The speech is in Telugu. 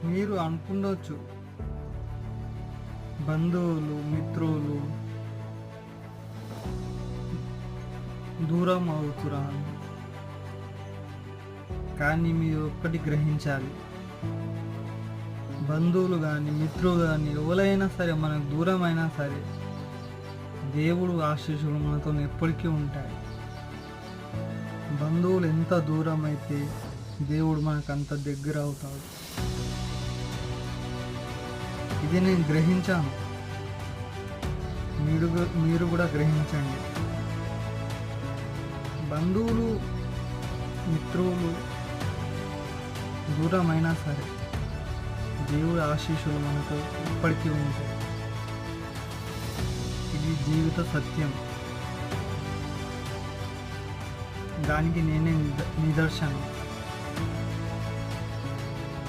మీరు అనుకుండొచ్చు, బంధువులు, మిత్రులు దూరం అవుతురా అని. కానీ మీరు ఒక్కటి గ్రహించాలి, బంధువులు కానీ మిత్రులు కానీ ఎవరైనా సరే మనకు దూరం అయినా సరే దేవుడు ఆశీస్సులు మనతో ఎప్పటికీ ఉంటాయి. బంధువులు ఎంత దూరం అయితే దేవుడు మనకు అంత దగ్గర అవుతాడు. ఇది నేను గ్రహించాను, మీరు కూడా గ్రహించండి. బంధువులు మిత్రులు దూరమైనా సరే దేవుడి ఆశీస్సులు మనతో ఇప్పటికీ ఉంటాయి. ఇది జీవిత సత్యం, దానికి నేనే నిదర్శనం.